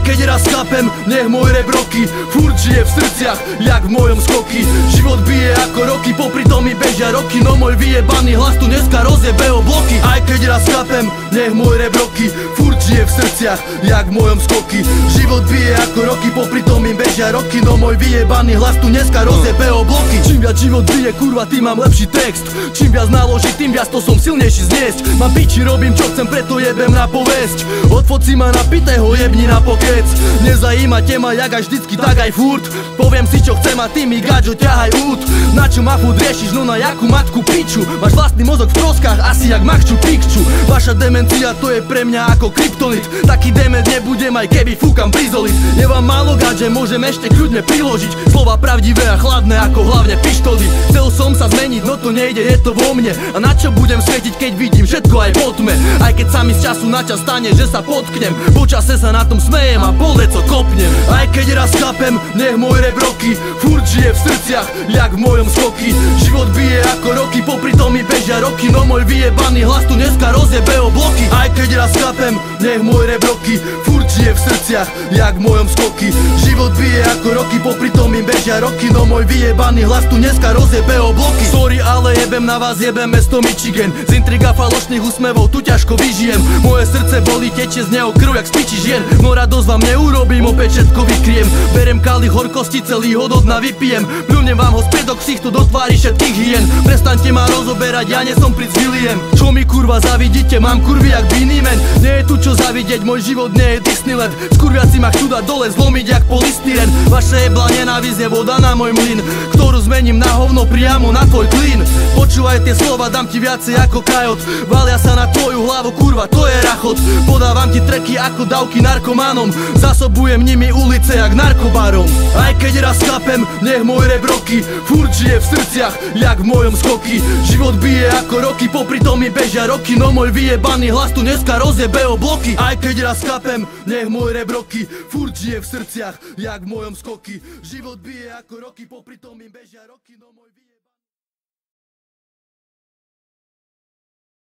keď raz chápem, nech môj rap roky furt žije v srdciach, jak v mojom skoky. Život bije ako roky, popri tom mi bežia roky, no môj vyjebaný hlas tu dneska rozjebe o bloky. Aj keď raz chápem, nech môj rap roky furt žije v srdciach, jak v mojom skoky. Život bije ako roky, popri tom mi bežia roky, no môj vyjebaný hlas tu dneska rozjebe o bloky. Čím viac život bije, kurva, tým mám lepší text. Čím viac naloží, tým viac to som silnejší zniesť. Mám piči, robím čo chcem, preto jebem na povesť. Odfoci ma na pitého, jebni na pokec. Nezajíma ma jak aj vždycky, tak aj furt. Poviem si čo chcem a ty mi gaďo ťahaj út. Na čo ma furt riešiš, no na jakú matku piču. Máš vlastný mozog v troskách, asi jak Machu Picchu. Vaša demencia to je pre mňa ako kryptonit. Taký dement nebudem aj keby fúkam brizolit. Je vám málo gaď, že môžem ešte kľudne priložiť slova pravdivé a chladné ako hlavne pištoly. Chcel som sa zmeniť, no to nejde, je to vo mne. A na čo budem svietiť, keď vidím všetko aj po tme? Aj keď sa mi z času na čas stane, že sa potknem, po čase sa na tom smejem a poldeco kopnem. Aj keď raz chápem, nech môj rap roky furt žije v srdciach, jak v mojom skoky. Život bije ako roky, popri tom mi bežia roky, no môj vyjebaný hlas tu dneska rozjebe o bloky. Aj keď raz chápem, nech môj rap roky furt žije v srdciach, jak v mojom skoky. Život bije ako roky, popri tom mi bežia roky, no môj vyjebaný hlas tu dneska rozjebe o bloky. Sorry, ale jebem na vás, jebem mesto Michigan. Z intriga falošných úsmevov tu ťažko vyžijem. Moje srdce bolí, tečie z neho krv jak z piči žien. No radosť vám neurobím, opäť všetko vykriem. Berem kalich horkosti, celý ho do dna vypijem. Pľunem vám ho späť do ksichtu, do tvári všetkých hien. Prestaňte ma rozoberať, ja nie som princ William. Čo mi kurva zavidíte, mám kurvy jak Beanie Man. Nie je tu čo zavidieť, môj život nie je Disneyland. Skurviaci ma chcú dať dole, zlomiť jak polystyren. Vaša jebla nenávisť je voda na môj mlyn, ktorú zmením na hovno priamo na tvoj klín. Počúvaj tie slova, dám ti viacej ako kajot. Valia sa na tvoju hlavu, kurva, to je rachot. Podávam ti treky ako dávky narkomanom. Zasobujem nimi ulice jak narkobarom. Aj keď raz chápem, nech môj rap roky furt žije v srdciach, jak v mojom skoky. Život bije ako roky, popri tom mi bežia roky, no môj vyjebaný hlas tu dneska rozjebe o bloky. Aj keď raz chápem, nech môj rap roky furt žije v srdciach, jak v mojom skoky. Život bije ako roky, popri tom mi bežia roky, no môj